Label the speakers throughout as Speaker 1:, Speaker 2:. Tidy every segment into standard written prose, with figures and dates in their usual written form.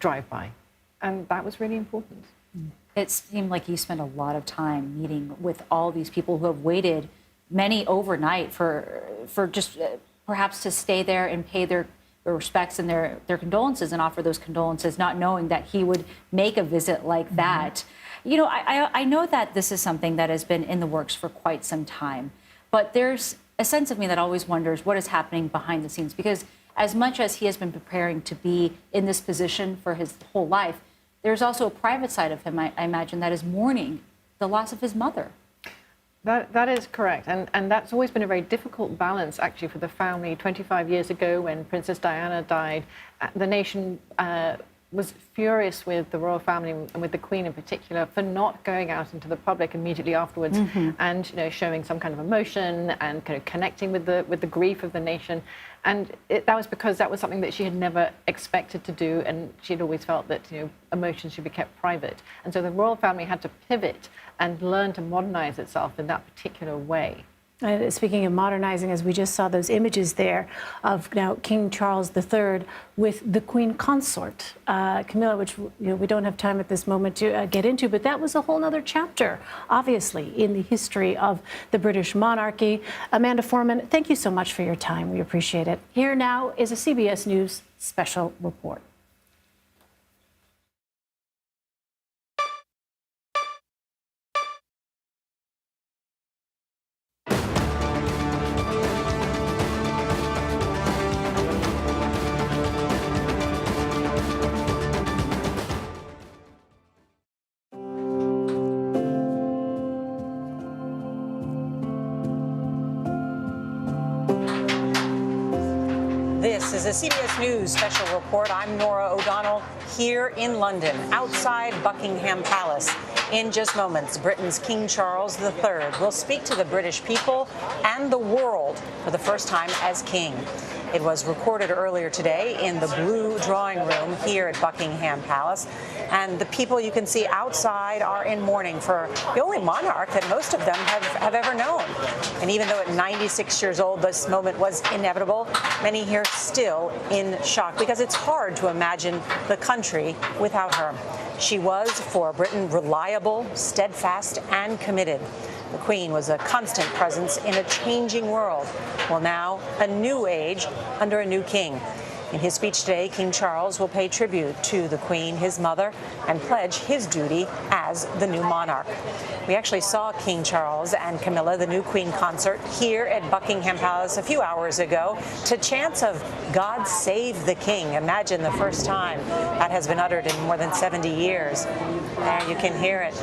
Speaker 1: drive-by. And that was really important.
Speaker 2: It seemed like you spent a lot of time meeting with all these people who have waited, many overnight, for just perhaps to stay there and pay their respects and their condolences and offer those condolences, not knowing that he would make a visit like that. You know, I know that this is something that has been in the works for quite some time, but there's a sense of me that always wonders what is happening behind the scenes, because as much as he has been preparing to be in this position for his whole life, there's also a private side of him, I imagine, that is mourning the loss of his mother.
Speaker 1: That is correct. And that's always been a very difficult balance, actually, for the family. 25 years ago, when Princess Diana died, the nation was furious with the royal family and with the Queen in particular for not going out into the public immediately afterwards and, you know, showing some kind of emotion and kind of connecting with the grief of the nation. And that was because that was something that she had never expected to do, and she'd always felt that, you know, emotions should be kept private. And so the royal family had to pivot and learn to modernize itself in that particular way.
Speaker 3: Speaking of modernizing, as we just saw those images there of now King Charles III with the Queen Consort, Camilla, which, you know, we don't have time at this moment to get into, but that was a whole other chapter, obviously, in the history of the British monarchy. Amanda Foreman, thank you so much for your time. We appreciate it. Here now is a CBS News special report.
Speaker 4: This is a CBS News special report. I'm Nora O'Donnell here in London, outside Buckingham Palace. In just moments, Britain's King Charles III will speak to the British people and the world for the first time as king. It was recorded earlier today in the blue drawing room here at Buckingham Palace. And the people you can see outside are in mourning for the only monarch that most of them have ever known. And even though at 96 years old, this moment was inevitable, many here still in shock, because it's hard to imagine the country without her. She was, for Britain, reliable, steadfast, and committed. The Queen was a constant presence in a changing world. Well, now, a new age under a new king. In his speech today, King Charles will pay tribute to the Queen, his mother, and pledge his duty as the new monarch. We actually saw King Charles and Camilla, the new Queen consort, here at Buckingham Palace a few hours ago to chants of "God Save the King." Imagine the first time that has been uttered in more than 70 years. There you can hear it.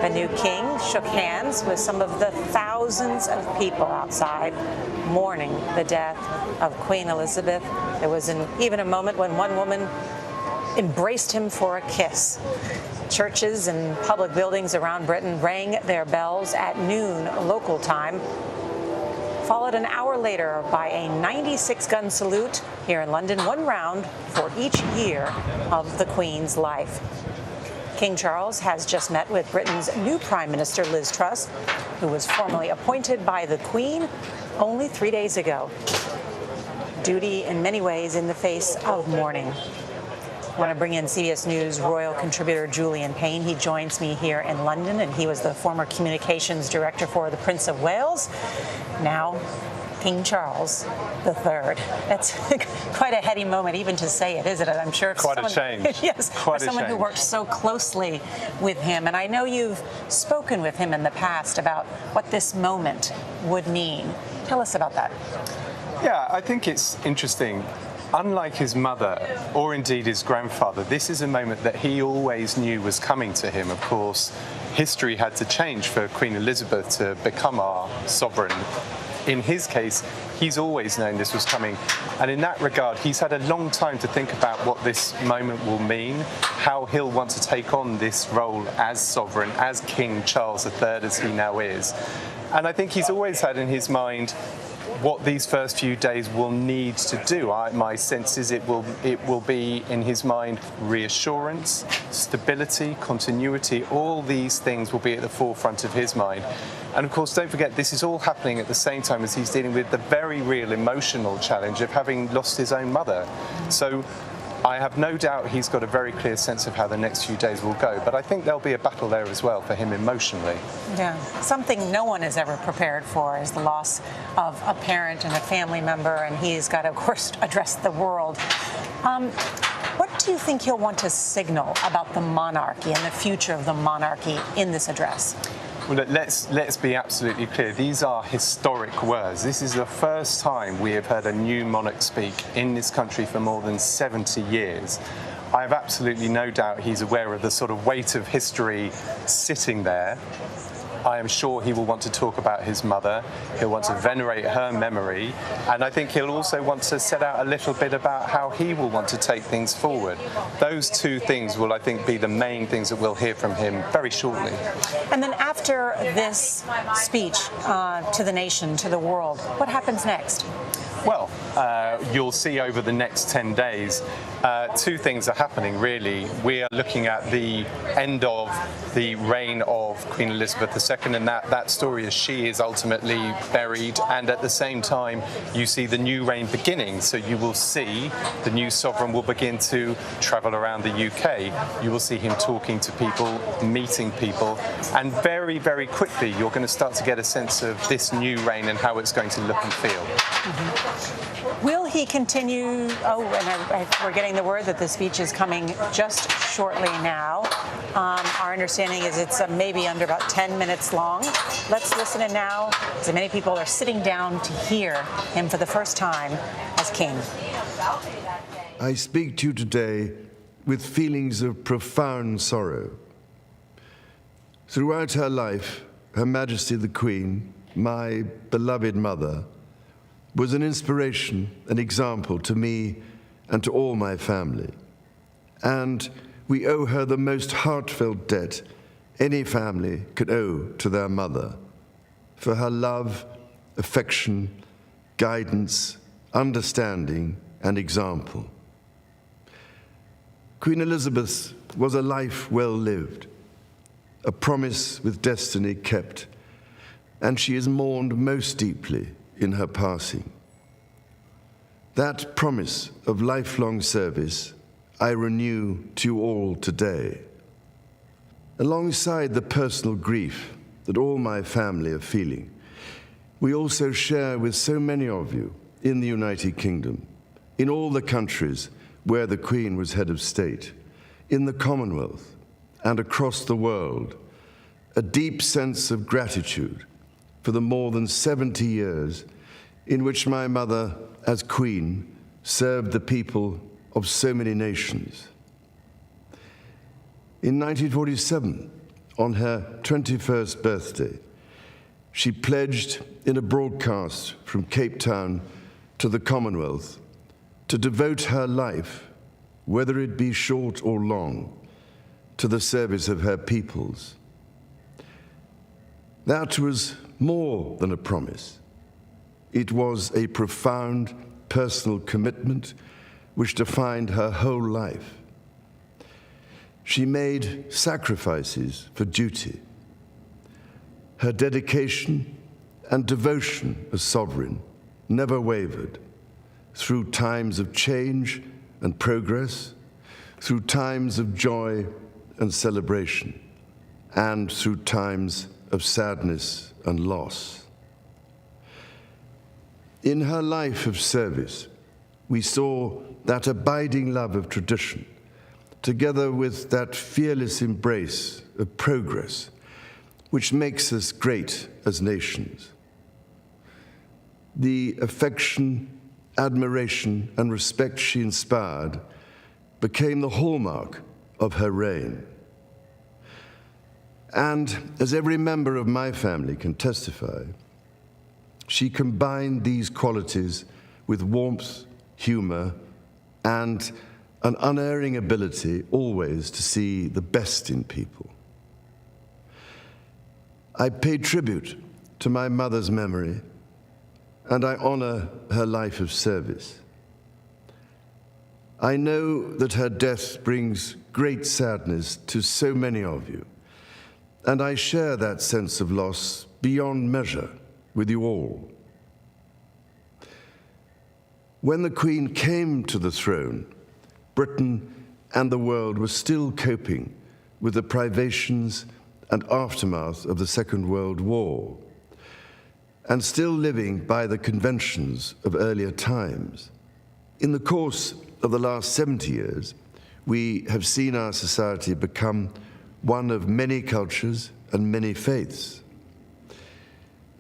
Speaker 4: The new king shook hands with some of the thousands of people outside mourning the death of Queen Elizabeth. There was even a moment when one woman embraced him for a kiss. Churches and public buildings around Britain rang their bells at noon local time, followed an hour later by a 96-gun salute here in London, one round for each year of the Queen's life. King Charles has just met with Britain's new Prime Minister, Liz Truss, who was formally appointed by the Queen only 3 days ago. Duty in many ways in the face of mourning. I want to bring in CBS News royal contributor Julian Payne. He joins me here in London, and he was the former communications director for the Prince of Wales. Now, King Charles III. That's quite a heady moment even to say it, isn't it? I'm sure it's
Speaker 5: quite a change.
Speaker 4: Yes, for someone who worked so closely with him. And I know you've spoken with him in the past about what this moment would mean. Tell us about that.
Speaker 5: Yeah, I think it's interesting. Unlike his mother, or indeed his grandfather, this is a moment that he always knew was coming to him. Of course, history had to change for Queen Elizabeth to become our sovereign. In his case, he's always known this was coming. And in that regard, he's had a long time to think about what this moment will mean, how he'll want to take on this role as sovereign, as King Charles III, as he now is. And I think he's always had in his mind what these first few days will need to do. My sense is it will be in his mind reassurance, stability, continuity. All these things will be at the forefront of his mind. And of course, don't forget, this is all happening at the same time as he's dealing with the very real emotional challenge of having lost his own mother. So I have no doubt he's got a very clear sense of how the next few days will go, but I think there'll be a battle there as well for him emotionally.
Speaker 4: Yeah, something no one is ever prepared for is the loss of a parent and a family member, and he's got to, of course, address the world. What do you think he'll want to signal about the monarchy and the future of the monarchy in this address?
Speaker 5: Well, let's be absolutely clear. These are historic words. This is the first time we have heard a new monarch speak in this country for more than 70 years. I have absolutely no doubt he's aware of the sort of weight of history sitting there. I am sure he will want to talk about his mother. He'll want to venerate her memory. And I think he'll also want to set out a little bit about how he will want to take things forward. Those two things will, I think, be the main things that we'll hear from him very shortly.
Speaker 4: And then after this speech to the nation, to the world, what happens next?
Speaker 5: Well, you'll see over the next 10 days, two things are happening, really. We are looking at the end of the reign of Queen Elizabeth II, and that story as she is ultimately buried. And at the same time, you see the new reign beginning. So you will see the new sovereign will begin to travel around the UK. You will see him talking to people, meeting people. And very, very quickly, you're going to start to get a sense of this new reign and how it's going to look and feel.
Speaker 4: Mm-hmm. Will he continue? Oh, and we're getting the word that the speech is coming just shortly now. Our understanding is it's maybe under about 10 minutes long. Let's listen in now, as many people are sitting down to hear him for the first time as king.
Speaker 6: I speak to you today with feelings of profound sorrow. Throughout her life, Her Majesty the Queen, my beloved mother, was an inspiration, an example to me and to all my family. And we owe her the most heartfelt debt any family could owe to their mother, for her love, affection, guidance, understanding, and example. Queen Elizabeth was a life well lived, a promise with destiny kept, and she is mourned most deeply in her passing. That promise of lifelong service I renew to you all today. Alongside the personal grief that all my family are feeling, we also share with so many of you in the United Kingdom, in all the countries where the Queen was head of state, in the Commonwealth and across the world, a deep sense of gratitude for the more than 70 years in which my mother, as Queen, served the people of so many nations. In 1947, on her 21st birthday, she pledged in a broadcast from Cape Town to the Commonwealth to devote her life, whether it be short or long, to the service of her peoples. That was more than a promise. It was a profound personal commitment which defined her whole life. She made sacrifices for duty. Her dedication and devotion as sovereign never wavered through times of change and progress, through times of joy and celebration, and through times of sadness and loss. In her life of service, we saw that abiding love of tradition, together with that fearless embrace of progress, which makes us great as nations. The affection, admiration, and respect she inspired became the hallmark of her reign. And as every member of my family can testify, she combined these qualities with warmth, humor, and an unerring ability always to see the best in people. I pay tribute to my mother's memory, and I honor her life of service. I know that her death brings great sadness to so many of you, and I share that sense of loss beyond measure with you all. When the Queen came to the throne Britain and the world were still coping with the privations and aftermath of the Second World War, and still living by the conventions of earlier times. In the course of the last 70 years, we have seen our society become one of many cultures and many faiths.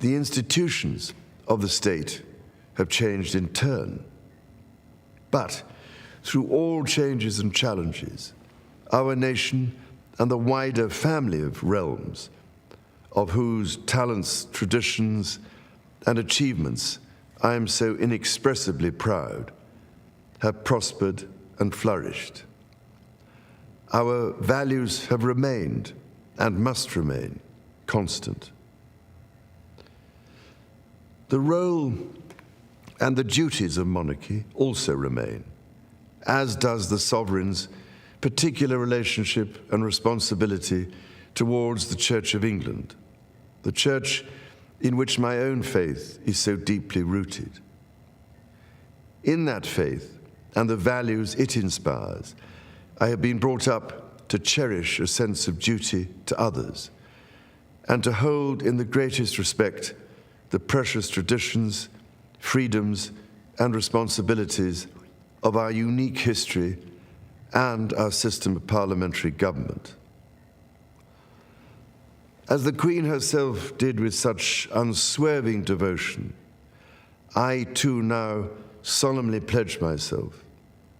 Speaker 6: The institutions of the state have changed in turn. But through all changes and challenges, our nation and the wider family of realms, of whose talents, traditions, and achievements I am so inexpressibly proud, have prospered and flourished. Our values have remained and must remain constant. The role and the duties of monarchy also remain, as does the sovereign's particular relationship and responsibility towards the Church of England, the church in which my own faith is so deeply rooted. In that faith and the values it inspires, I have been brought up to cherish a sense of duty to others and to hold in the greatest respect the precious traditions, freedoms, and responsibilities of our unique history and our system of parliamentary government. As the Queen herself did with such unswerving devotion, I too now solemnly pledge myself,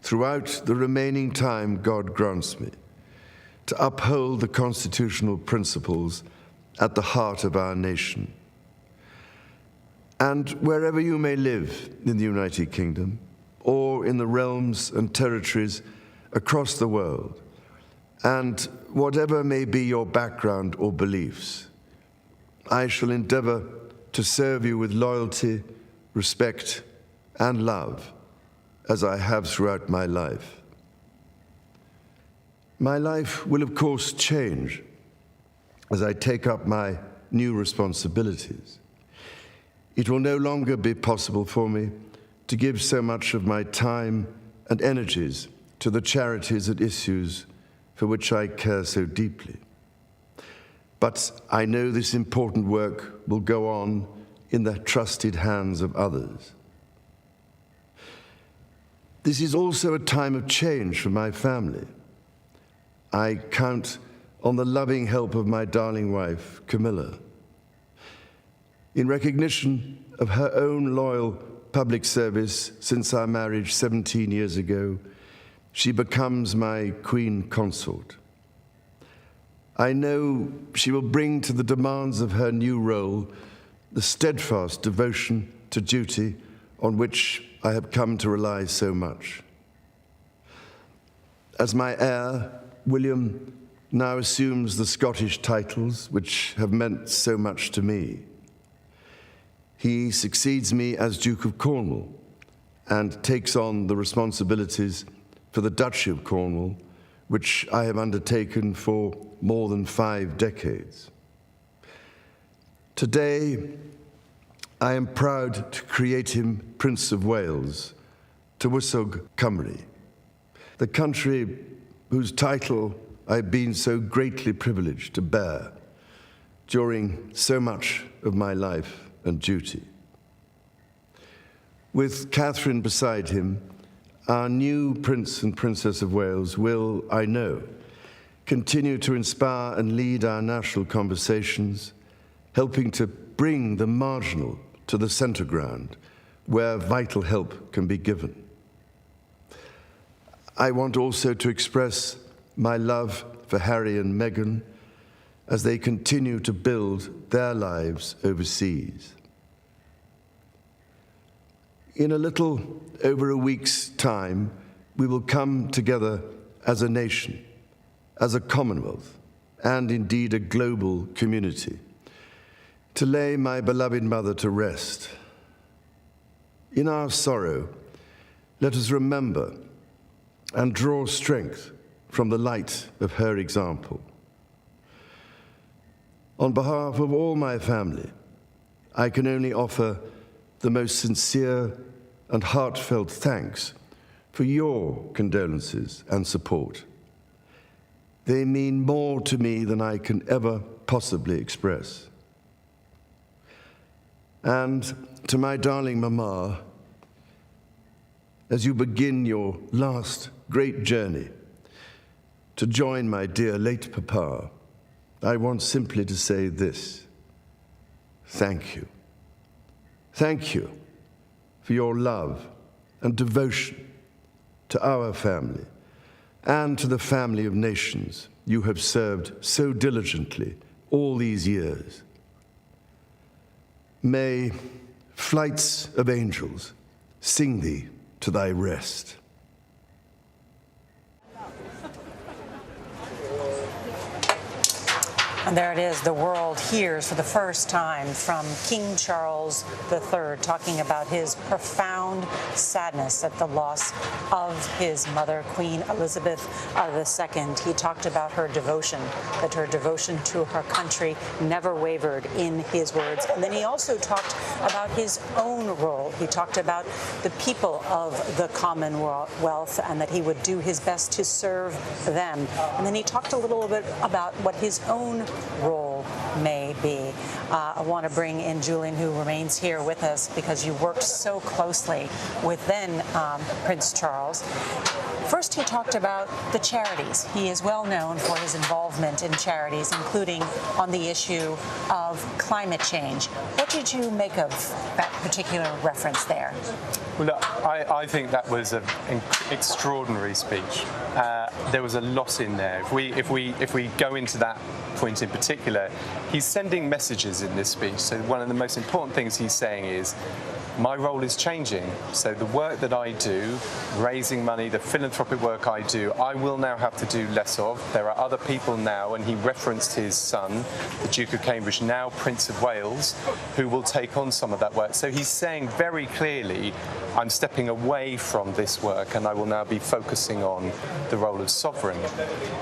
Speaker 6: throughout the remaining time God grants me, to uphold the constitutional principles at the heart of our nation. And wherever you may live in the United Kingdom, or in the realms and territories across the world, and whatever may be your background or beliefs, I shall endeavor to serve you with loyalty, respect, and love, as I have throughout my life. My life will, of course, change as I take up my new responsibilities. It will no longer be possible for me to give so much of my time and energies to the charities and issues for which I care so deeply. But I know this important work will go on in the trusted hands of others. This is also a time of change for my family. I count on the loving help of my darling wife, Camilla. In recognition of her own loyal public service since our marriage 17 years ago, she becomes my Queen Consort. I know she will bring to the demands of her new role the steadfast devotion to duty on which I have come to rely so much. As my heir, William now assumes the Scottish titles which have meant so much to me. He succeeds me as Duke of Cornwall and takes on the responsibilities for the Duchy of Cornwall, which I have undertaken for more than 5 decades. Today, I am proud to create him Prince of Wales, Tywysog Cymru, the country whose title I've been so greatly privileged to bear during so much of my life and duty. With Catherine beside him, our new Prince and Princess of Wales will, I know, continue to inspire and lead our national conversations, helping to bring the marginal to the centre ground where vital help can be given. I want also to express my love for Harry and Meghan as they continue to build their lives overseas. In a little over a week's time, we will come together as a nation, as a Commonwealth, and indeed a global community, to lay my beloved mother to rest. In our sorrow, let us remember and draw strength from the light of her example. On behalf of all my family, I can only offer the most sincere and heartfelt thanks for your condolences and support. They mean more to me than I can ever possibly express. And to my darling Mama, as you begin your last great journey to join my dear late Papa, I want simply to say this: thank you. Thank you for your love and devotion to our family and to the family of nations you have served so diligently all these years. May flights of angels sing thee to thy rest.
Speaker 4: And there it is. The world hears for the first time from King Charles III, talking about his profound sadness at the loss of his mother, Queen Elizabeth II. He talked about her devotion, that her devotion to her country never wavered, in his words. And then he also talked about his own role. He talked about the people of the Commonwealth and that he would do his best to serve them. And then he talked a little bit about what his own role may be. I want to bring in Julian, who remains here with us because you worked so closely with then Prince Charles. First, he talked about the charities. He is well known for his involvement in charities, including on the issue of climate change. What did you make of that particular reference there?
Speaker 5: Well, look, I think that was an extraordinary speech. There was a lot in there. If we go into that point in particular, he's sending messages in this speech. So one of the most important things he's saying is, my role is changing. So the work that I do, raising money, the philanthropic work I do, I will now have to do less of. There are other people now, and he referenced his son, the Duke of Cambridge, now Prince of Wales, who will take on some of that work. So he's saying very clearly, I'm stepping away from this work and I will now be focusing on the role of sovereign.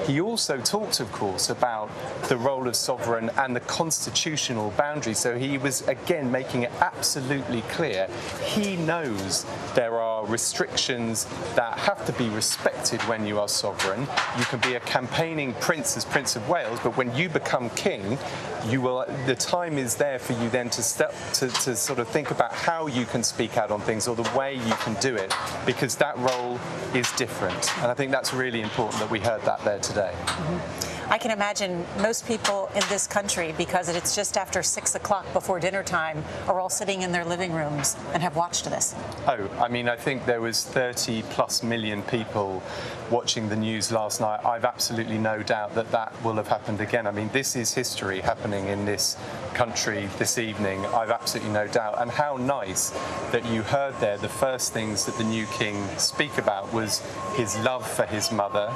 Speaker 5: He also talked, of course, about the role of sovereign and the constitutional boundaries. So he was, again, making it absolutely clear he knows there are restrictions that have to be respected when you are sovereign. You can be a campaigning prince as Prince of Wales, but when you become king, the time is there for you then to sort of think about how you can speak out on things or the way you can do it, because that role is different. And I think that's really important that we heard that there today.
Speaker 4: Mm-hmm. I can imagine most people in this country, because it's just after 6 o'clock before dinner time, are all sitting in their living rooms and have watched this.
Speaker 5: Oh, I mean, I think there was 30+ million people watching the news last night. I've absolutely no doubt that that will have happened again. I mean, this is history happening in this country this evening. I've absolutely no doubt. And how nice that you heard there the first things that the new king speak about was his love for his mother.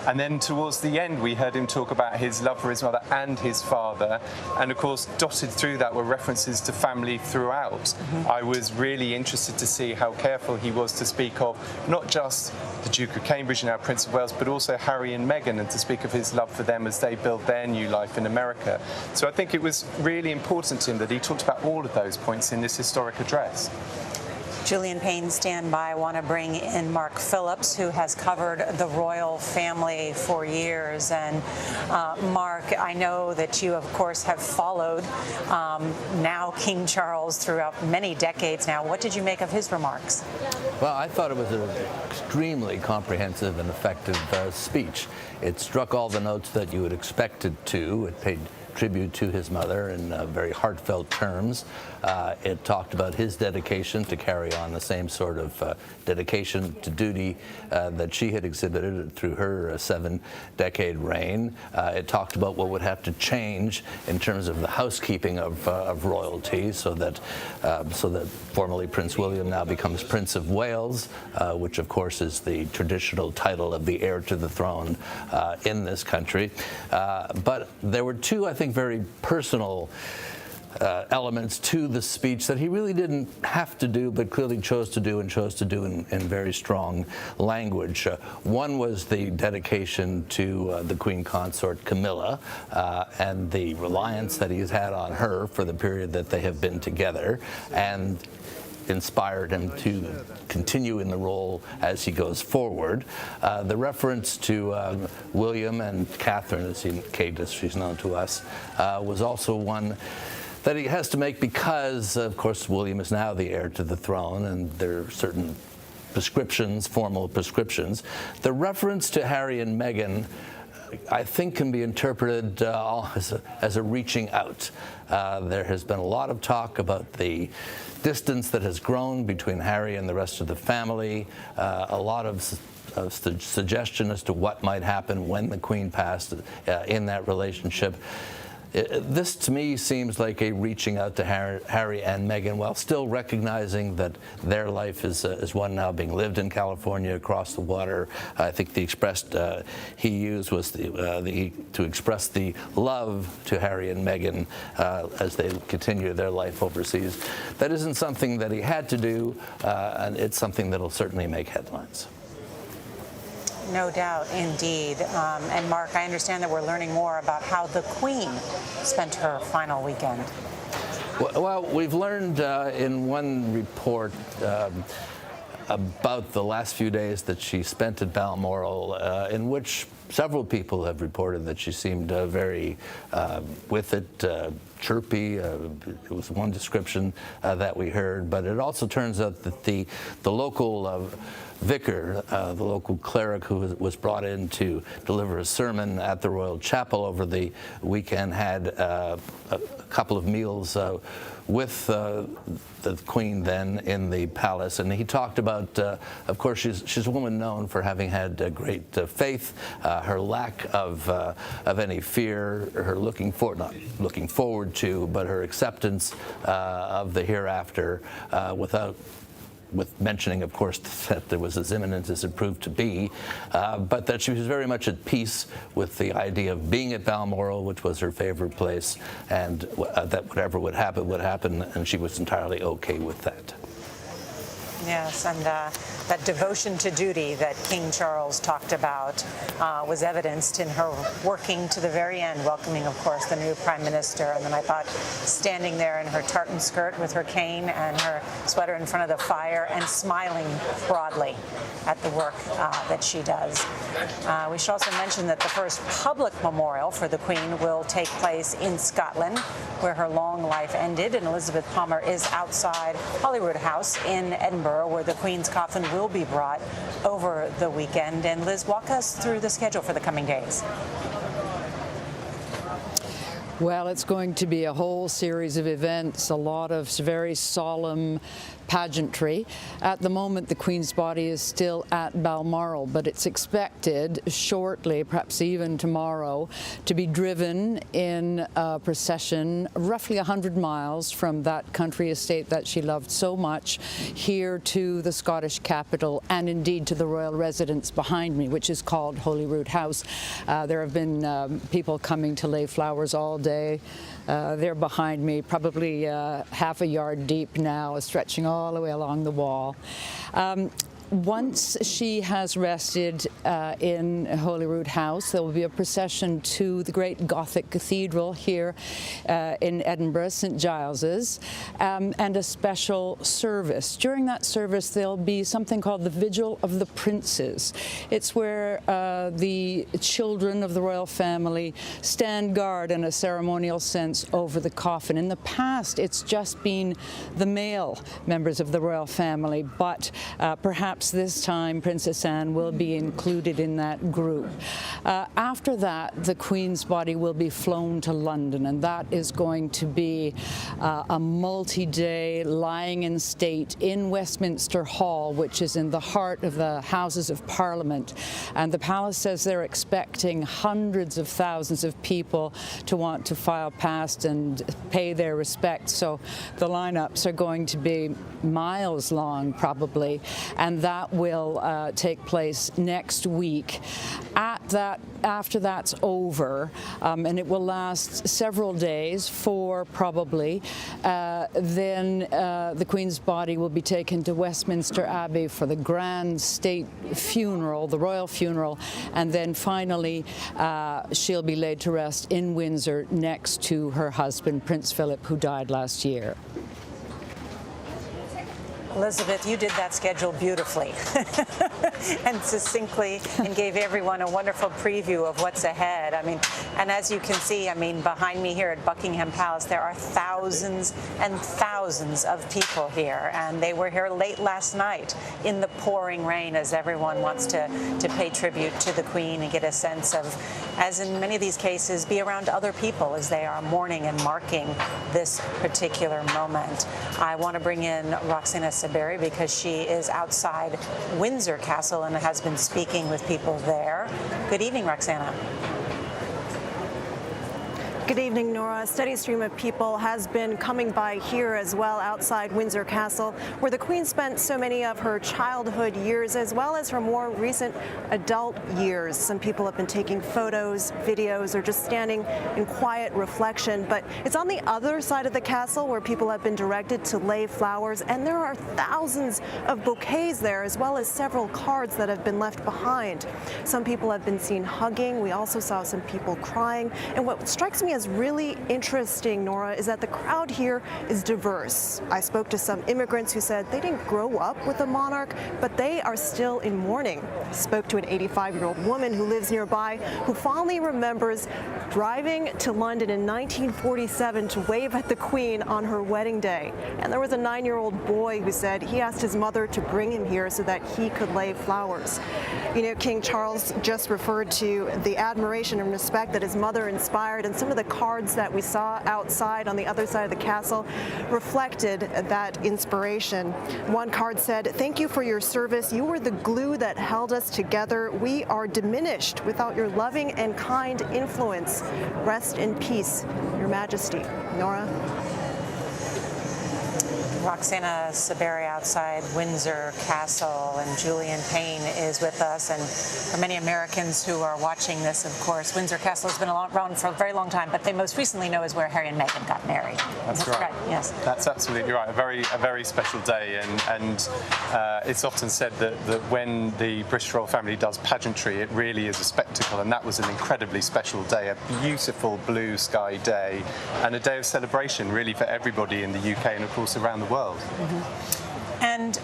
Speaker 5: And then towards the end, we heard him talk about his love for his mother and his father. And of course, dotted through that were references to family throughout. Mm-hmm. I was really interested to see how careful he was to speak of not just the Duke of Cambridge, now Prince of Wales, but also Harry and Meghan, and to speak of his love for them as they build their new life in America. So I think it was really important to him that he talked about all of those points in this historic address.
Speaker 4: Julian Payne, stand by. I want to bring in Mark Phillips, who has covered the royal family for years. And Mark, I know that you, of course, have followed now King Charles throughout many decades now. What did you make of his remarks?
Speaker 7: Well, I thought it was an extremely comprehensive and effective speech. It struck all the notes that you would expect it to. It paid tribute to his mother in very heartfelt terms. It talked about his dedication to carry on the same sort of dedication to duty that she had exhibited through her 7-decade reign. It talked about what would have to change in terms of the housekeeping of royalty, so that formerly Prince William now becomes Prince of Wales, which of course is the traditional title of the heir to the throne in this country. But there were two, I think, very personal elements to the speech that he really didn't have to do, but clearly chose to do, and chose to do in very strong language. One was the dedication to the Queen Consort Camilla and the reliance that he's had on her for the period that they have been together. And inspired him to continue in the role as he goes forward. The reference to William and Catherine, Kate as she's known to us, was also one that he has to make because, of course, William is now the heir to the throne, and there are certain prescriptions, formal prescriptions. The reference to Harry and Meghan, I think, can be interpreted as a reaching out. There has been a lot of talk about the distance that has grown between Harry and the rest of the family, a lot of suggestion as to what might happen when the Queen passed in that relationship. This, to me, seems like a reaching out to Harry and Meghan, while still recognizing that their life is one now being lived in California across the water. I think the express he used was to express the love to Harry and Meghan as they continue their life overseas. That isn't something that he had to do, and it's something that will certainly make headlines.
Speaker 4: No doubt, indeed. And Mark, I understand that we're learning more about how the Queen spent her final weekend.
Speaker 7: Well, we've learned in one report about the last few days that she spent at Balmoral, in which several people have reported that she seemed very with it, chirpy. It was one description that we heard, but it also turns out that the local vicar, the local cleric who was brought in to deliver a sermon at the Royal Chapel over the weekend, had a couple of meals with the Queen then in the palace, and he talked about, of course, she's a woman known for having had great faith, her lack of any fear, her not looking forward to, but her acceptance of the hereafter, with mentioning, of course, that it was as imminent as it proved to be, but that she was very much at peace with the idea of being at Balmoral, which was her favorite place, and that whatever would happen, and she was entirely okay with that.
Speaker 4: Yes, and that devotion to duty that King Charles talked about was evidenced in her working to the very end, welcoming, of course, the new Prime Minister. And then I thought standing there in her tartan skirt with her cane and her sweater in front of the fire and smiling broadly at the work that she does. We should also mention that the first public memorial for the Queen will take place in Scotland, where her long life ended. And Elizabeth Palmer is outside Holyrood House in Edinburgh, where the Queen's coffin will be brought over the weekend. And Liz, walk us through the schedule for the coming days.
Speaker 8: Well, it's going to be a whole series of events, a lot of very solemn pageantry. At the moment, the Queen's body is still at Balmoral, but it's expected shortly, perhaps even tomorrow, to be driven in a procession roughly 100 miles from that country estate that she loved so much here to the Scottish capital, and indeed to the royal residence behind me, which is called Holyrood House. There have been people coming to lay flowers all day. They're behind me, probably half a yard deep now, stretching all the way along the wall. Once she has rested in Holyrood House, there will be a procession to the great Gothic cathedral here in Edinburgh, St. Giles's, and a special service. During that service, there'll be something called the Vigil of the Princes. It's where the children of the royal family stand guard in a ceremonial sense over the coffin. In the past, it's just been the male members of the royal family, but perhaps this time Princess Anne will be included in that group. After that, the Queen's body will be flown to London, and that is going to be a multi-day lying in state in Westminster Hall, which is in the heart of the Houses of Parliament. And the palace says they're expecting hundreds of thousands of people to want to file past and pay their respects. So the lineups are going to be miles long, probably, and that will take place next week. After that's over, and it will last several days, 4 probably, then the Queen's body will be taken to Westminster Abbey for the grand state funeral, the royal funeral, and then finally she'll be laid to rest in Windsor next to her husband, Prince Philip, who died last year.
Speaker 4: Elizabeth, you did that schedule beautifully and succinctly, and gave everyone a wonderful preview of what's ahead. I mean, and as you can see, I mean, behind me here at Buckingham Palace, there are thousands and thousands of people here, and they were here late last night in the pouring rain as everyone wants to pay tribute to the Queen and get a sense of, as in many of these cases, be around other people as they are mourning and marking this particular moment. I want to bring in Roxana Saberi because she is outside Windsor Castle and has been speaking with people there. Good evening, Roxana.
Speaker 9: Good evening, Nora. A steady stream of people has been coming by here as well outside Windsor Castle, where the Queen spent so many of her childhood years as well as her more recent adult years. Some people have been taking photos, videos, or just standing in quiet reflection. But it's on the other side of the castle where people have been directed to lay flowers, and there are thousands of bouquets there as well as several cards that have been left behind. Some people have been seen hugging. We also saw some people crying. And what strikes me as really interesting, Nora, is that the crowd here is diverse. I spoke to some immigrants who said they didn't grow up with a monarch, but they are still in mourning. Spoke to an 85-year-old woman who lives nearby who fondly remembers driving to London in 1947 to wave at the Queen on her wedding day. And there was a 9-year-old boy who said he asked his mother to bring him here so that he could lay flowers. You know, King Charles just referred to the admiration and respect that his mother inspired, and some of the cards that we saw outside on the other side of the castle reflected that inspiration. One card said, "Thank you for your service. You were the glue that held us together. We are diminished without your loving and kind influence. Rest in peace, Your Majesty." Nora?
Speaker 4: Roxana Saberi outside Windsor Castle, and Julian Payne is with us. And for many Americans who are watching this, of course, Windsor Castle has been around for a very long time, but they most recently know is where Harry and Meghan got married.
Speaker 5: That's right.
Speaker 4: Yes.
Speaker 5: That's absolutely right. A very special day, and it's often said that when the British royal family does pageantry, it really is a spectacle, and that was an incredibly special day, a beautiful blue sky day, and a day of celebration really for everybody in the UK and of course around the world.
Speaker 4: Mm-hmm. And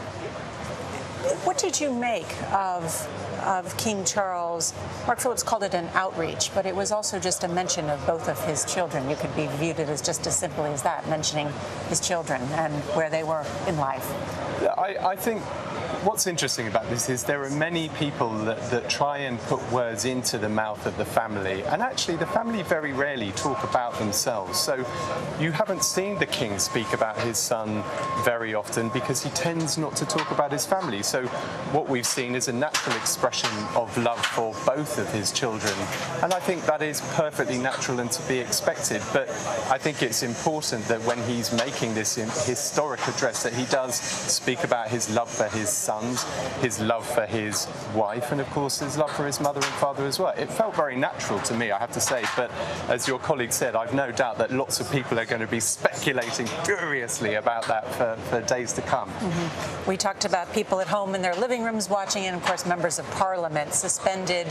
Speaker 4: what did you make of King Charles? Mark Phillips called it an outreach, but it was also just a mention of both of his children. You could be viewed it as just as simply as that, mentioning his children and where they were in life.
Speaker 5: I think what's interesting about this is there are many people that try and put words into the mouth of the family, and actually the family very rarely talk about themselves. So you haven't seen the king speak about his son very often because he tends not to talk about his family. So what we've seen is a natural expression of love for both of his children, and I think that is perfectly natural and to be expected. But I think it's important that when he's making this historic address that he does speak about his love for his sons, his love for his wife, and of course his love for his mother and father as well. It felt very natural to me, I have to say, but as your colleague said, I've no doubt that lots of people are going to be speculating furiously about that for days to come.
Speaker 4: Mm-hmm. We talked about people at home in their living rooms watching, and of course members of Parliament suspended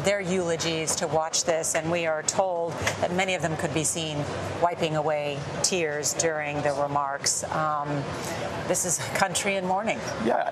Speaker 4: their eulogies to watch this, and we are told that many of them could be seen wiping away tears during the remarks. This is a country in mourning.
Speaker 5: Yeah,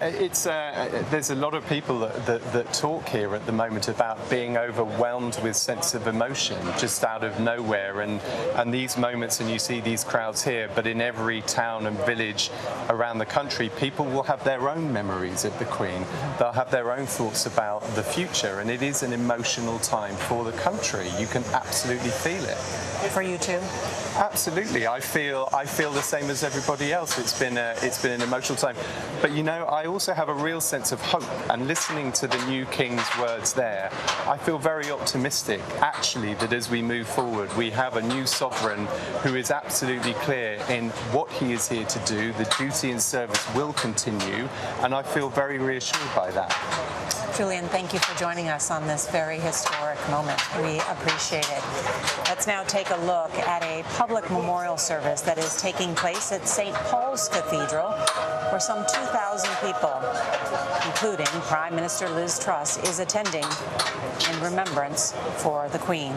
Speaker 5: there's a lot of people that talk here at the moment about being overwhelmed with sense of emotion just out of nowhere, and these moments, and you see these crowds here, but in every town and village around the country, people will have their own memories of the Queen. They'll have their own thoughts about the future, and it is an emotional time for the country. You can absolutely feel it.
Speaker 4: For you too?
Speaker 5: Absolutely. I feel the same as everybody else. It's been an emotional time. But you know, I also have a real sense of hope, and listening to the new King's words there, I feel very optimistic, actually, that as we move forward, we have a new sovereign who is absolutely clear in what he is here to do. The duty and service will continue, and I feel very reassured by that.
Speaker 4: Julian, thank you for joining us on this very historic moment. We appreciate it. Let's now take a look at a public memorial service that is taking place at St. Paul's Cathedral, where some 2,000 people, including Prime Minister Liz Truss, is attending in remembrance for the Queen.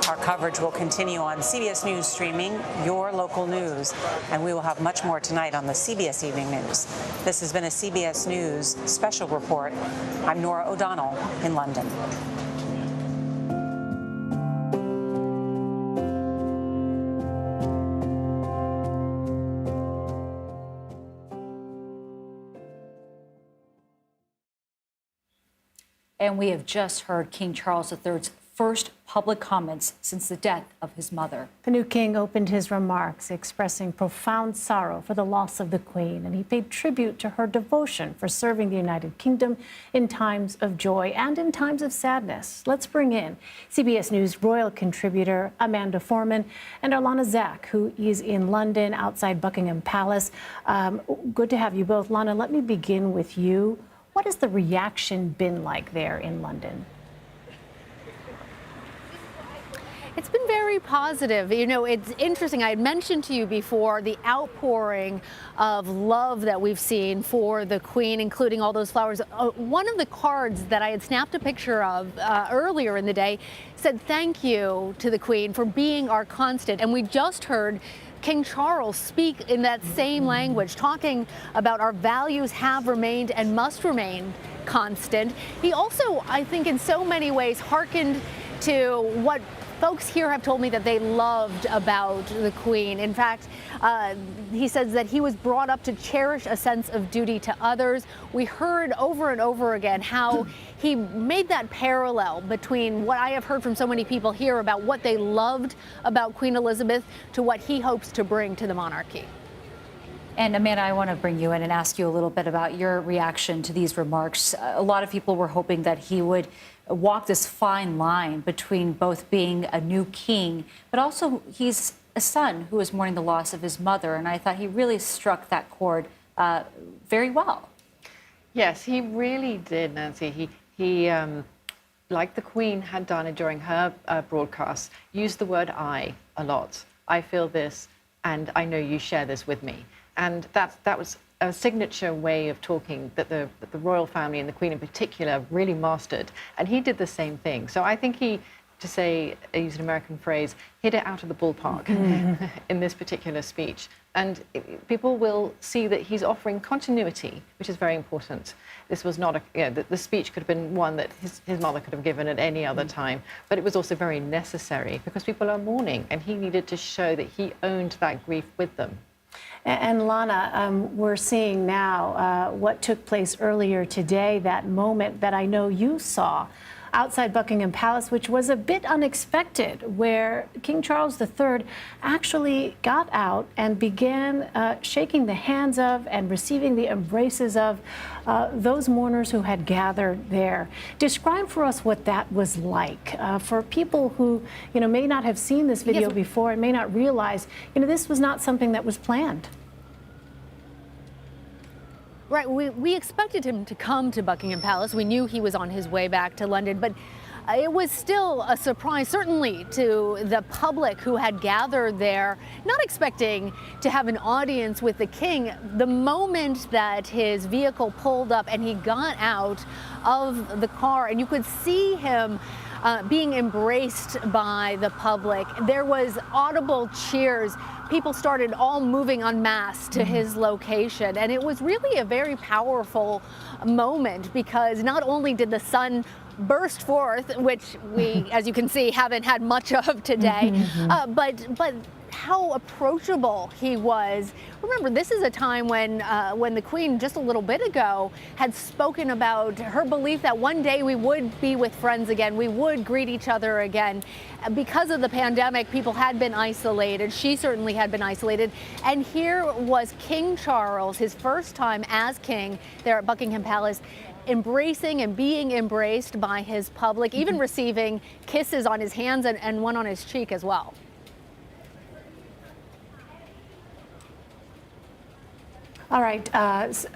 Speaker 4: Our Coverage will continue on CBS News Streaming, your local news, and we will have much more tonight on the CBS Evening News. This has been a CBS News special report. I'm Nora O'Donnell in London.
Speaker 2: And we have just heard King Charles III's first public comments since the death of his mother.
Speaker 3: The new king opened his remarks expressing profound sorrow for the loss of the Queen, and he paid tribute to her devotion for serving the United Kingdom in times of joy and in times of sadness. Let's bring in CBS News royal contributor Amanda Foreman and Lana Zak, who is in London outside Buckingham Palace. Good to have you both. Lana, let me begin with you. What has the reaction been like there in London?
Speaker 10: It's been very positive. You know, it's interesting. I had mentioned to you before the outpouring of love that we've seen for the Queen, including all those flowers. One of the cards that I had snapped a picture of earlier in the day said thank you to the Queen for being our constant. And we just heard King Charles speak in that same language, talking about our values have remained and must remain constant. He also, I think, in so many ways hearkened to what folks here have told me that they loved about the Queen. In fact, he says that he was brought up to cherish a sense of duty to others. We heard over and over again how he made that parallel between what I have heard from so many people here about what they loved about Queen Elizabeth to what he hopes to bring to the monarchy.
Speaker 2: And Amanda, I want to bring you in and ask you a little bit about your reaction to these remarks. A lot of people were hoping that he would walk this fine line between both being a new king, but also he's a son who is mourning the loss of his mother. And I thought he really struck that chord very well.
Speaker 1: Yes, he really did, Nancy. He like the Queen had done during her broadcasts, used the word I a lot. I feel this, and I know you share this with me. And that was a signature way of talking that the royal family and the Queen in particular really mastered. And he did the same thing. So I think he, to say, use an American phrase, hit it out of the ballpark in this particular speech. And people will see that he's offering continuity, which is very important. This was not the speech could have been one that his mother could have given at any other time, but it was also very necessary because people are mourning, and he needed to show that he owned that grief with them.
Speaker 3: And Lana, we're seeing now what took place earlier today, that moment that I know you saw outside Buckingham Palace, which was a bit unexpected, where King Charles III actually got out and began shaking the hands of and receiving the embraces of those mourners who had gathered there. Describe for us what that was like for people who, may not have seen this video before and may not realize, this was not something that was planned.
Speaker 10: Right, we expected him to come to Buckingham Palace. We knew he was on his way back to London, but it was still a surprise, certainly to the public who had gathered there, not expecting to have an audience with the king. The moment that his vehicle pulled up and he got out of the car and you could see him being embraced by the public, there was audible cheers. People started all moving en masse to his location. And it was really a very powerful moment because not only did the sun burst forth, which we, as you can see, haven't had much of today, but how approachable he was. Remember, this is a time when the Queen just a little bit ago had spoken about her belief that one day we would be with friends again, we would greet each other again. Because of the pandemic, people had been isolated. She certainly had been isolated. And here was King Charles, his first time as king there at Buckingham Palace, embracing and being embraced by his public, even receiving kisses on his hands and one on his cheek as well.
Speaker 3: All right.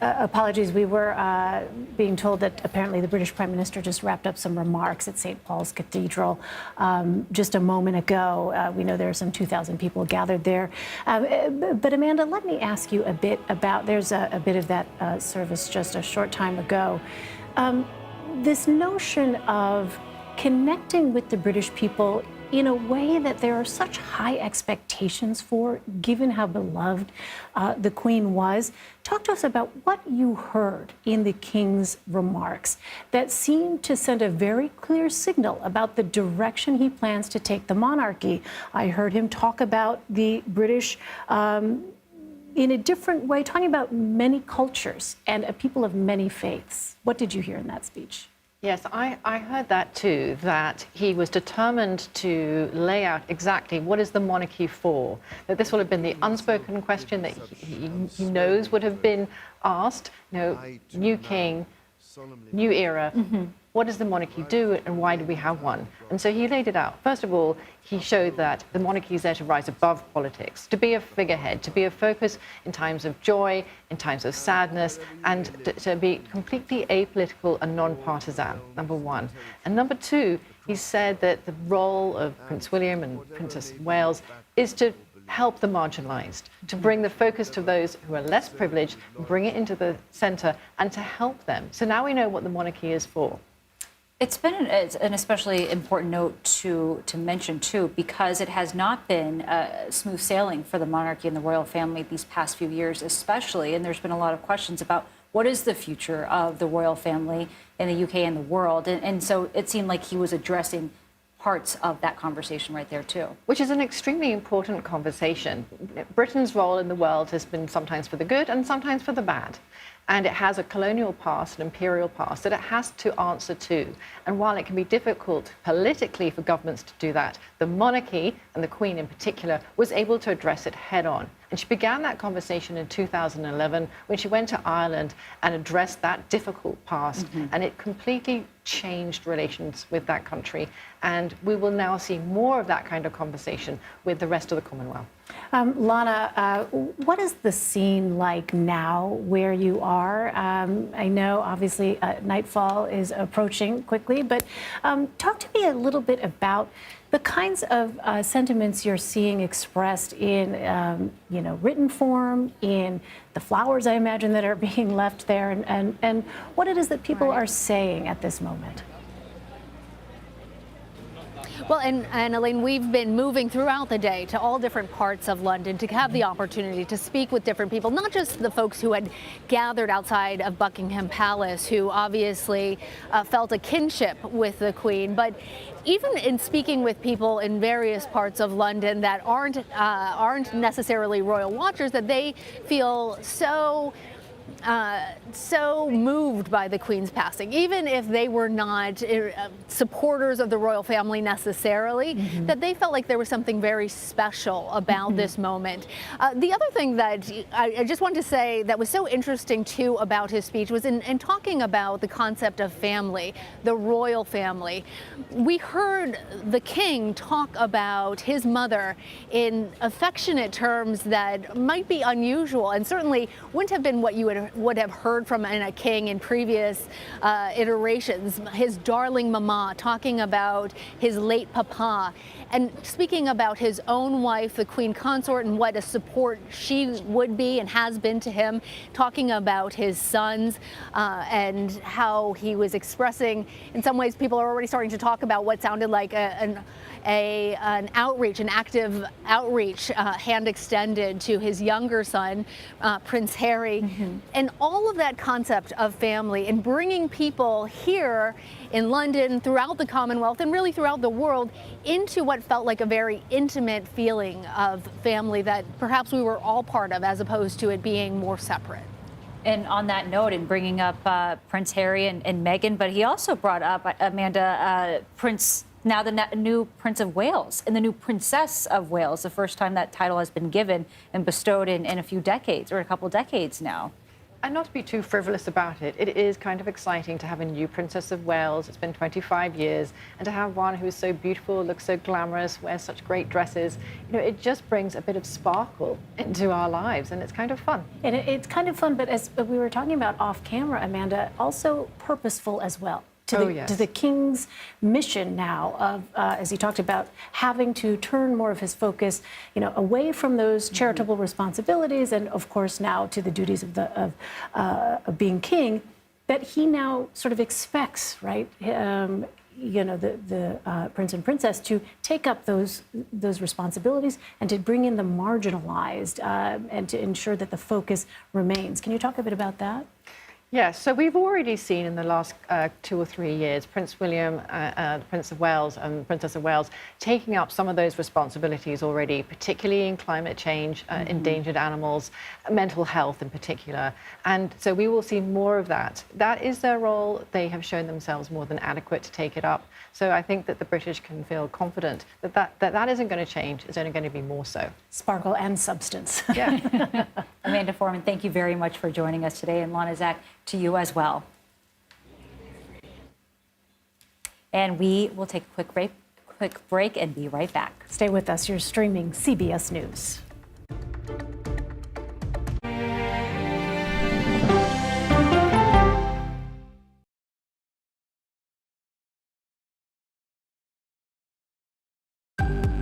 Speaker 3: Apologies. We were being told that apparently the British Prime Minister just wrapped up some remarks at St. Paul's Cathedral just a moment ago. We know there are some 2,000 people gathered there. But Amanda, let me ask you a bit about, there's a bit of that service just a short time ago. This notion of connecting with the British people in a way that there are such high expectations for, given how beloved the Queen was. Talk to us about what you heard in the King's remarks that seemed to send a very clear signal about the direction he plans to take the monarchy. I heard him talk about the British in a different way, talking about many cultures and a people of many faiths. What did you hear in that speech?
Speaker 1: Yes, I heard that too, that he was determined to lay out exactly what is the monarchy for, that this will have been the unspoken question that he knows would have been asked, new king, new era, what does the monarchy do and why do we have one? And so he laid it out. First of all, he showed that the monarchy is there to rise above politics, to be a figurehead, to be a focus in times of joy, in times of sadness, and to be completely apolitical and non-partisan, number one. And number two, he said that the role of Prince William and Princess Wales is to help the marginalized, to bring the focus to those who are less privileged, bring it into the center, and to help them. So now we know what the monarchy is for.
Speaker 2: It's been an especially important note to mention, too, because it has not been smooth sailing for the monarchy and the royal family these past few years, especially. And there's been a lot of questions about what is the future of the royal family in the UK and the world. And so it seemed like he was addressing parts of that conversation right there, too.
Speaker 1: Which is an extremely important conversation. Britain's role in the world has been sometimes for the good and sometimes for the bad. And it has a colonial past, an imperial past, that it has to answer to. And while it can be difficult politically for governments to do that, the monarchy, and the Queen in particular, was able to address it head on. And she began that conversation in 2011 when she went to Ireland and addressed that difficult past. And it completely changed relations with that country. And we will now see more of that kind of conversation with the rest of the Commonwealth.
Speaker 3: Lana, what is the scene like now where you are? I know, obviously, nightfall is approaching quickly, but talk to me a little bit about the kinds of sentiments you're seeing expressed in, written form, in the flowers, I imagine, that are being left there, and what it is that people are saying at this moment.
Speaker 10: Well, and Elaine, we've been moving throughout the day to all different parts of London to have the opportunity to speak with different people, not just the folks who had gathered outside of Buckingham Palace, who obviously felt a kinship with the Queen, but even in speaking with people in various parts of London that aren't necessarily royal watchers, that they feel so moved by the Queen's passing, even if they were not supporters of the royal family necessarily, that they felt like there was something very special about this moment. The other thing that I just wanted to say that was so interesting too about his speech was in talking about the concept of family, the royal family. We heard the King talk about his mother in affectionate terms that might be unusual and certainly wouldn't have been what you would have heard from a king in previous iterations. His darling mama, talking about his late papa, and speaking about his own wife, the Queen Consort, and what a support she would be and has been to him, talking about his sons and how he was expressing, in some ways people are already starting to talk about what sounded like an outreach, an active outreach, hand extended to his younger son, Prince Harry. And all of that concept of family and bringing people here in London, throughout the Commonwealth, and really throughout the world, into what felt like a very intimate feeling of family that perhaps we were all part of, as opposed to it being more separate.
Speaker 2: And on that note, in bringing up Prince Harry and Meghan, but he also brought up, Amanda, now the new Prince of Wales and the new Princess of Wales, the first time that title has been given and bestowed in a few decades, or a couple decades now.
Speaker 1: And not to be too frivolous about it, it is kind of exciting to have a new Princess of Wales. It's been 25 years, and to have one who's so beautiful, looks so glamorous, wears such great dresses, it just brings a bit of sparkle into our lives, and it's kind of fun.
Speaker 3: And it's kind of fun, but as we were talking about off camera, Amanda, also purposeful as well. To the King's mission now of, as he talked about, having to turn more of his focus, away from those charitable responsibilities, and of course now to the duties of being king, that he now sort of expects, right? the prince and princess to take up those responsibilities and to bring in the marginalized and to ensure that the focus remains. Can you talk a bit about that?
Speaker 1: Yes, so we've already seen in the last 2 or 3 years Prince William, Prince of Wales and Princess of Wales taking up some of those responsibilities already, particularly in climate change, endangered animals, mental health in particular. And so we will see more of that. That is their role. They have shown themselves more than adequate to take it up. So I think that the British can feel confident that isn't going to change. It's only going to be more so.
Speaker 3: Sparkle and substance.
Speaker 1: Yeah.
Speaker 2: Amanda Foreman, thank you very much for joining us today. And Lana Zach, to you as well. And we will take a quick break and be right back.
Speaker 3: Stay with us. You're streaming CBS News.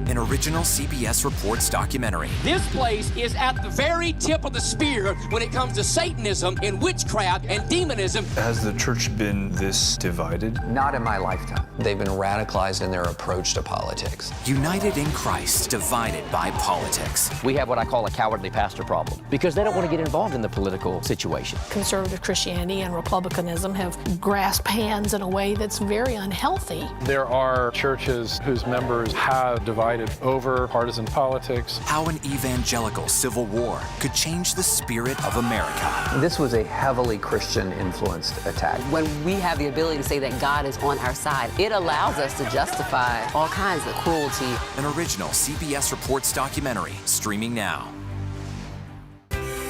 Speaker 11: An original CBS Reports documentary.
Speaker 12: This place is at the very tip of the spear when it comes to Satanism and witchcraft and demonism.
Speaker 13: Has the church been this divided?
Speaker 14: Not in my lifetime. They've been radicalized in their approach to politics.
Speaker 11: United in Christ, divided by politics.
Speaker 12: We have what I call a cowardly pastor problem because they don't want to get involved in the political situation.
Speaker 15: Conservative Christianity and Republicanism have grasped hands in a way that's very unhealthy.
Speaker 16: There are churches whose members have divided over partisan politics.
Speaker 11: How an evangelical civil war could change the spirit of America.
Speaker 14: This was a heavily Christian-influenced attack.
Speaker 17: When we have the ability to say that God is on our side, it allows us to justify all kinds of cruelty.
Speaker 11: An original CBS Reports documentary, streaming now.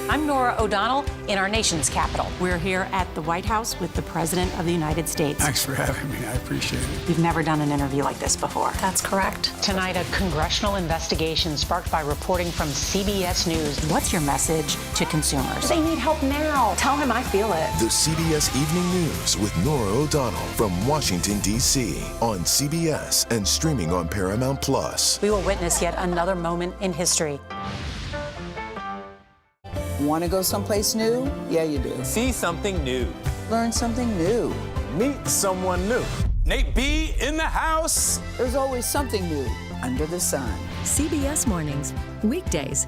Speaker 18: I'm Nora O'Donnell in our nation's capital. We're here at the White House with the President of the United States.
Speaker 19: Thanks for having me. I appreciate it.
Speaker 18: We've never done an interview like this before.
Speaker 15: That's correct.
Speaker 18: Tonight, a congressional investigation sparked by reporting from CBS News. What's your message to consumers?
Speaker 20: They need help now. Tell him I feel it.
Speaker 21: The CBS Evening News with Nora O'Donnell from Washington, D.C. on CBS and streaming on Paramount Plus.
Speaker 18: We will witness yet another moment in history.
Speaker 22: Want to go someplace new? Yeah, you do.
Speaker 23: See something new.
Speaker 22: Learn something new.
Speaker 23: Meet someone new. Nate B in the house.
Speaker 22: There's always something new under the sun.
Speaker 24: CBS Mornings, weekdays.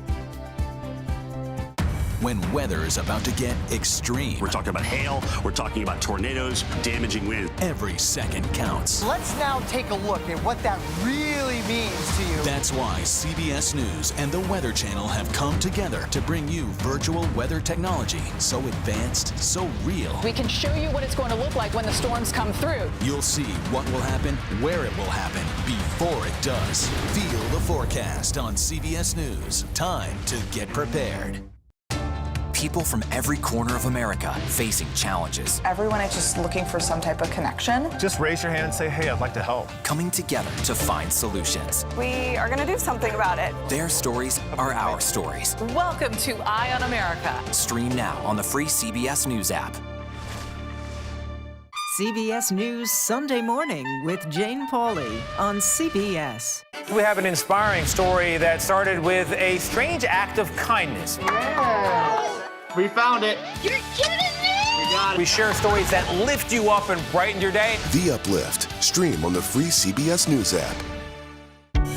Speaker 11: When weather is about to get extreme.
Speaker 25: We're talking about hail, we're talking about tornadoes, damaging wind.
Speaker 11: Every second counts.
Speaker 26: Let's now take a look at what that really means to you.
Speaker 11: That's why CBS News and the Weather Channel have come together to bring you virtual weather technology so advanced, so real.
Speaker 27: We can show you what it's going to look like when the storms come through.
Speaker 11: You'll see what will happen, where it will happen, before it does. Feel the forecast on CBS News. Time to get prepared. People from every corner of America facing challenges.
Speaker 28: Everyone is just looking for some type of connection.
Speaker 25: Just raise your hand and say, hey, I'd like to help.
Speaker 11: Coming together to find solutions.
Speaker 28: We are going to do something about it.
Speaker 11: Their stories are our stories.
Speaker 27: Welcome to Eye on America.
Speaker 11: Stream now on the free CBS News app.
Speaker 24: CBS News Sunday Morning with Jane Pauley on CBS.
Speaker 12: We have an inspiring story that started with a strange act of kindness.
Speaker 25: Yeah. We found it.
Speaker 27: You're kidding me!
Speaker 12: We got it. We share stories that lift you up and brighten your day.
Speaker 21: The Uplift. Stream on the free CBS News app.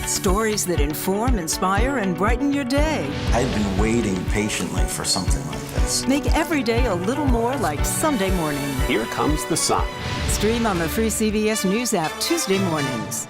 Speaker 24: Stories that inform, inspire, and brighten your day.
Speaker 29: I've been waiting patiently for something like this.
Speaker 24: Make every day a little more like Sunday morning.
Speaker 25: Here comes the sun.
Speaker 24: Stream on the free CBS News app Tuesday mornings.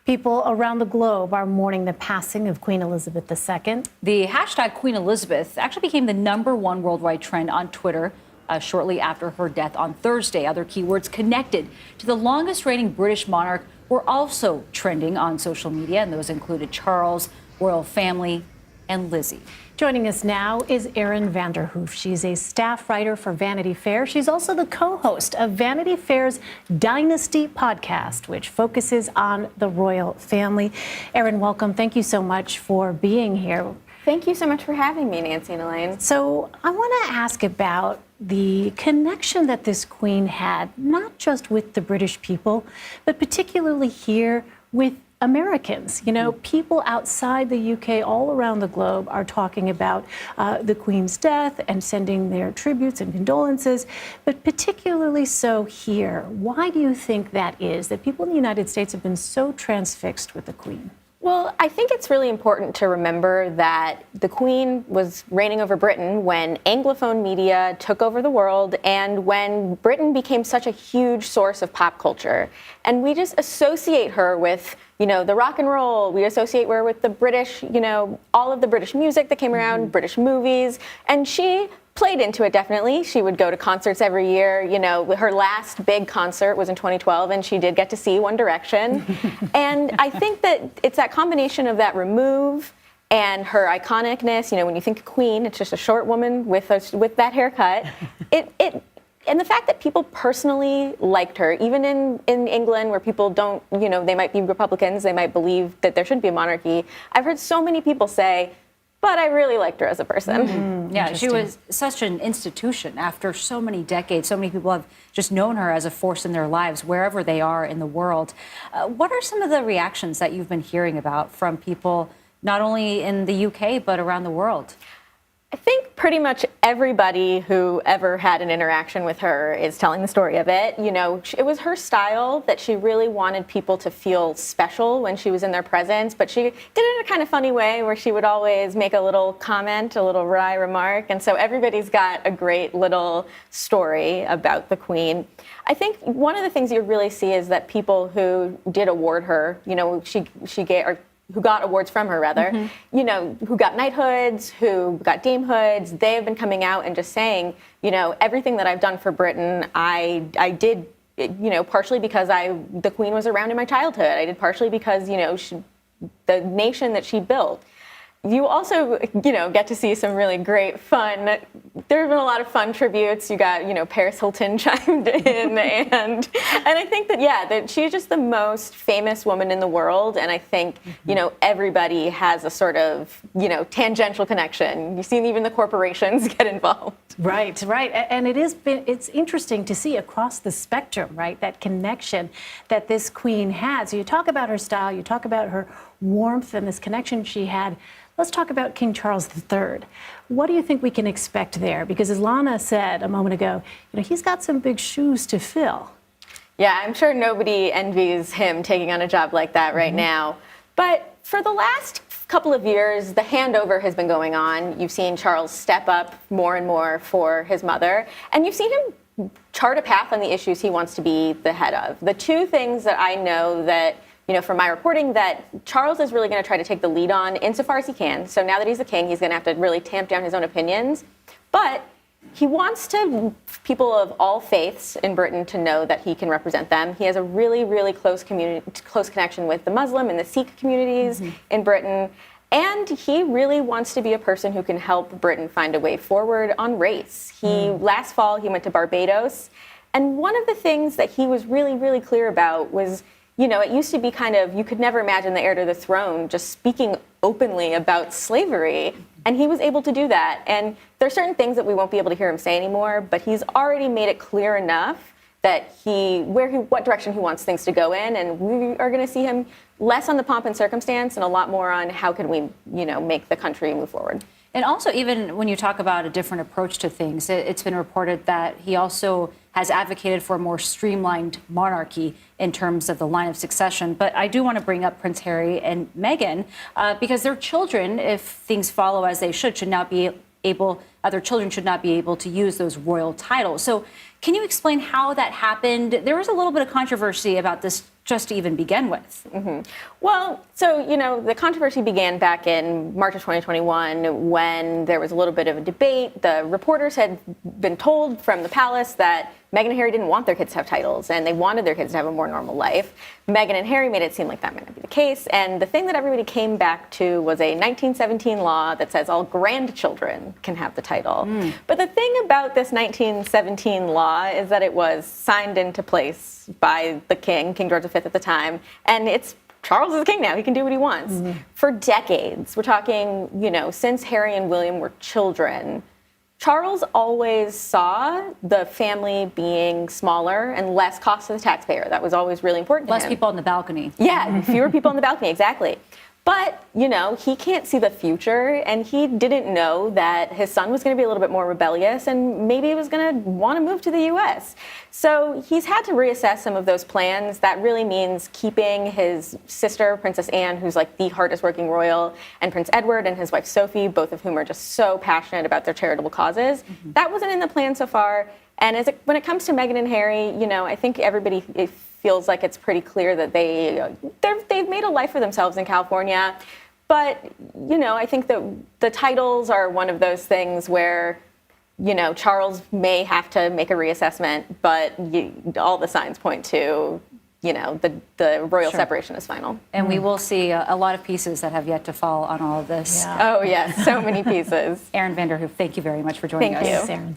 Speaker 3: People around the globe are mourning the passing of Queen Elizabeth II.
Speaker 2: The hashtag Queen Elizabeth actually became the #1 worldwide trend on Twitter shortly after her death on Thursday. Other keywords connected to the longest reigning British monarch were also trending on social media, and those included Charles, royal family, and Lizzie.
Speaker 3: Joining us now is Erin Vanderhoof. She's a staff writer for Vanity Fair. She's also the co-host of Vanity Fair's Dynasty podcast, which focuses on the royal family. Erin, welcome. Thank you so much for being here.
Speaker 30: Thank you so much for having me, Nancy and Elaine.
Speaker 3: So I want to ask about the connection that this queen had, not just with the British people, but particularly here with Americans. You know, people outside the UK all around the globe are talking about the Queen's death and sending their tributes and condolences, but particularly so here. Why do you think that is, that people in the United States have been so transfixed with the Queen?
Speaker 30: Well, I think it's really important to remember that the Queen was reigning over Britain when Anglophone media took over the world and when Britain became such a huge source of pop culture. And we just associate her with, you know, the rock and roll. We associate her with the British, you know, all of the British music that came around, British movies. And she played into it, definitely. She would go to concerts every year. You know, her last big concert was in 2012, and she did get to see One Direction. And I think that it's that combination of that remove and her iconicness. You know, when you think Queen, it's just a short woman with that haircut. And the fact that people personally liked her, even in England where people don't, you know, they might be Republicans, they might believe that there shouldn't be a monarchy. I've heard so many people say, but I really liked her as a person.
Speaker 2: Yeah, she was such an institution after so many decades. So many people have just known her as a force in their lives, wherever they are in the world. What are some of the reactions that you've been hearing about from people, not only in the UK, but around the world?
Speaker 30: I think pretty much everybody who ever had an interaction with her is telling the story of it. You know, it was her style that she really wanted people to feel special when she was in their presence, but she did it in a kind of funny way where she would always make a little comment, a little wry remark, and so everybody's got a great little story about the Queen. I think one of the things you really see is that people who did award her, you know, who got awards from her, rather, you know, who got knighthoods, who got damehoods, they have been coming out and just saying, you know, everything that I've done for Britain, I did, you know, partially because the Queen was around in my childhood. I did partially because, you know, the nation that she built. You also, you know, get to see some really great fun. There have been a lot of fun tributes. You got, you know, Paris Hilton chimed in, and I think that, yeah, that she's just the most famous woman in the world, and I think, you know, everybody has a sort of, you know, tangential connection. You've seen even the corporations get involved.
Speaker 3: Right, and it's interesting to see across the spectrum, right, that connection that this Queen had. So you talk about her style, you talk about her warmth and this connection she had. Let's talk about King Charles III. What do you think we can expect there? Because as Lana said a moment ago, you know, he's got some big shoes to fill.
Speaker 30: Yeah, I'm sure nobody envies him taking on a job like that right now. But for the last couple of years, the handover has been going on. You've seen Charles step up more and more for his mother, and you've seen him chart a path on the issues he wants to be the head of. The two things that I know that, you know, from my reporting, that Charles is really going to try to take the lead on insofar as he can. So now that he's the king, he's going to have to really tamp down his own opinions. But he wants people of all faiths in Britain to know that he can represent them. He has a really, really close connection with the Muslim and the Sikh communities in Britain. And he really wants to be a person who can help Britain find a way forward on race. Last fall, he went to Barbados. And one of the things that he was really, really clear about was, you know, it used to be kind of, you could never imagine the heir to the throne just speaking openly about slavery. And he was able to do that. And there are certain things that we won't be able to hear him say anymore, but he's already made it clear enough that what direction he wants things to go in. And we are going to see him less on the pomp and circumstance and a lot more on how can we, you know, make the country move forward.
Speaker 2: And also, even when you talk about a different approach to things, it's been reported that he also has advocated for a more streamlined monarchy in terms of the line of succession. But I do want to bring up Prince Harry and Meghan because their children, if things follow as they should not be able, their children should not be able to use those royal titles. So can you explain how that happened? There was a little bit of controversy about this just to even begin with.
Speaker 30: Well, so, you know, the controversy began back in March of 2021 when there was a little bit of a debate. The reporters had been told from the palace that Meghan and Harry didn't want their kids to have titles, and they wanted their kids to have a more normal life. Meghan and Harry made it seem like that might not be the case, and the thing that everybody came back to was a 1917 law that says all grandchildren can have the title. But the thing about this 1917 law is that it was signed into place by the king, King George V at the time, and Charles is the king now. He can do what he wants. For decades, we're talking, you know, since Harry and William were children, Charles always saw the family being smaller and less cost to the taxpayer. That was always really important to him.
Speaker 2: Less people on the balcony.
Speaker 30: Yeah, fewer people on the balcony, exactly. But, you know, he can't see the future, and he didn't know that his son was going to be a little bit more rebellious and maybe he was going to want to move to the U.S. So he's had to reassess some of those plans. That really means keeping his sister, Princess Anne, who's like the hardest working royal, and Prince Edward and his wife Sophie, both of whom are just so passionate about their charitable causes. Mm-hmm. That wasn't in the plan so far. And when it comes to Meghan and Harry, you know, I think everybody feels like it's pretty clear that they've made a life for themselves in California. But, you know, I think that the titles are one of those things where, you know, Charles may have to make a reassessment, but all the signs point to, you know, the royal separation is final.
Speaker 2: And we will see a lot of pieces that have yet to fall on all of this.
Speaker 30: Yeah. Oh, yes, so many pieces.
Speaker 2: Erin Vanderhoof, thank you very much for joining us.
Speaker 30: Thank you. Erin.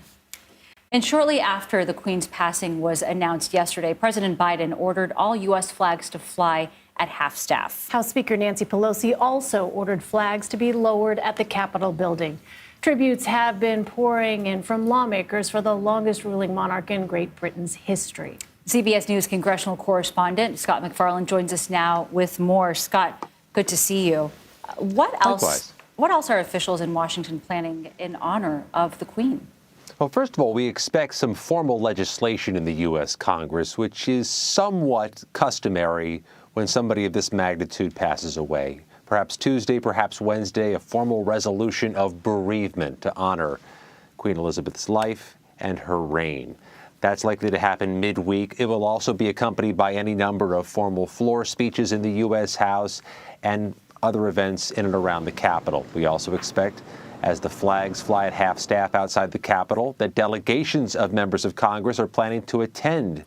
Speaker 2: And shortly after the Queen's passing was announced yesterday, President Biden ordered all U.S. flags to fly at half-staff.
Speaker 3: House Speaker Nancy Pelosi also ordered flags to be lowered at the Capitol building. Tributes have been pouring in from lawmakers for the longest ruling monarch in Great Britain's history.
Speaker 2: CBS News congressional correspondent Scott MacFarlane joins us now with more. Scott, good to see you. What else are officials in Washington planning in honor of the Queen?
Speaker 1: Well, first of all, we expect some formal legislation in the U.S. Congress, which is somewhat customary when somebody of this magnitude passes away. Perhaps Tuesday, perhaps Wednesday, a formal resolution of bereavement to honor Queen Elizabeth's life and her reign. That's likely to happen midweek. It will also be accompanied by any number of formal floor speeches in the U.S. House and other events in and around the Capitol. We also expect, as the flags fly at half-staff outside the Capitol, that delegations of members of Congress are planning to attend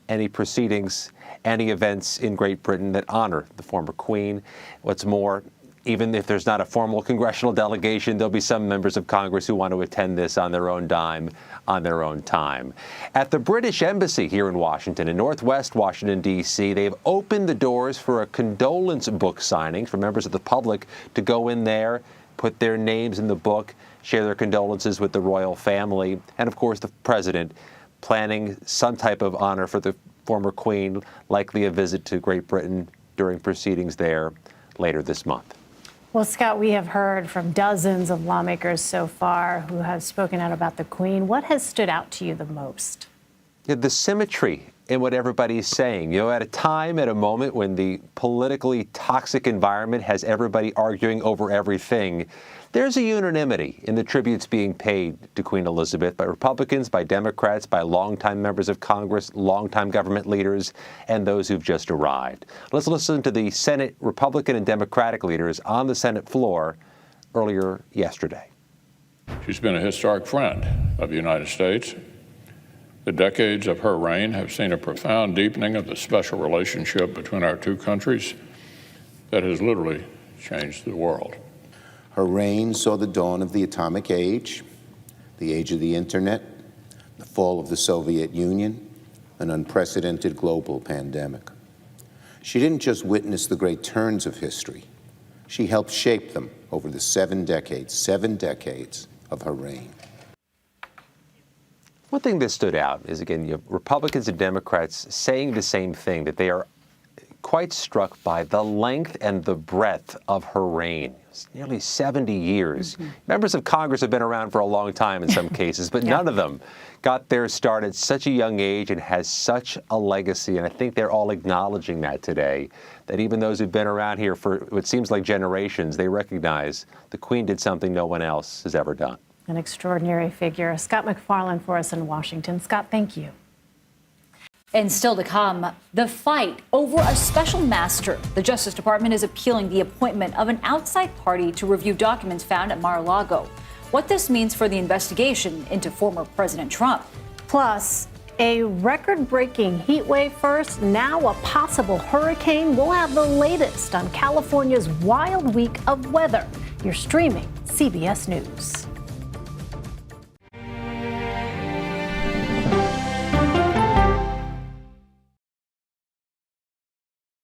Speaker 1: any proceedings, any events in Great Britain that honor the former Queen. What's more, even if there's not a formal congressional delegation, there'll be some members of Congress who want to attend this on their own dime, on their own time. At the British Embassy here in Washington, in Northwest Washington, D.C., they've opened the doors for a condolence book signing for members of the public to go in there, put their names in the book, share their condolences with the royal family, and of course the president planning some type of honor for the former Queen, likely a visit to Great Britain during proceedings there later this month.
Speaker 3: Well, Scott, we have heard from dozens of lawmakers so far who have spoken out about the Queen. What has stood out to you the most?
Speaker 1: Yeah, the symmetry in what everybody's saying. You know, at a moment when the politically toxic environment has everybody arguing over everything, there's a unanimity in the tributes being paid to Queen Elizabeth by Republicans, by Democrats, by longtime members of Congress, longtime government leaders, and those who've just arrived. Let's listen to the Senate Republican and Democratic leaders on the Senate floor earlier yesterday.
Speaker 4: She's been a historic friend of the United States. The decades of her reign have seen a profound deepening of the special relationship between our two countries that has literally changed the world.
Speaker 5: Her reign saw the dawn of the atomic age, the age of the internet, the fall of the Soviet Union, an unprecedented global pandemic. She didn't just witness the great turns of history, she helped shape them over the 7 decades of her reign.
Speaker 1: One thing that stood out is, again, you have Republicans and Democrats saying the same thing, that they are quite struck by the length and the breadth of her reign. It's nearly 70 years. Mm-hmm. Members of Congress have been around for a long time in some cases, but none of them got their start at such a young age and has such a legacy. And I think they're all acknowledging that today, that even those who've been around here for what seems like generations, they recognize the Queen did something no one else has ever done.
Speaker 3: An extraordinary figure. Scott MacFarlane for us in Washington. Scott, thank you.
Speaker 2: And still to come, the fight over a special master. The Justice Department is appealing the appointment of an outside party to review documents found at Mar-a-Lago. What this means for the investigation into former President Trump.
Speaker 3: Plus, a record-breaking heat wave first, now a possible hurricane. We'll have the latest on California's wild week of weather. You're streaming CBS News.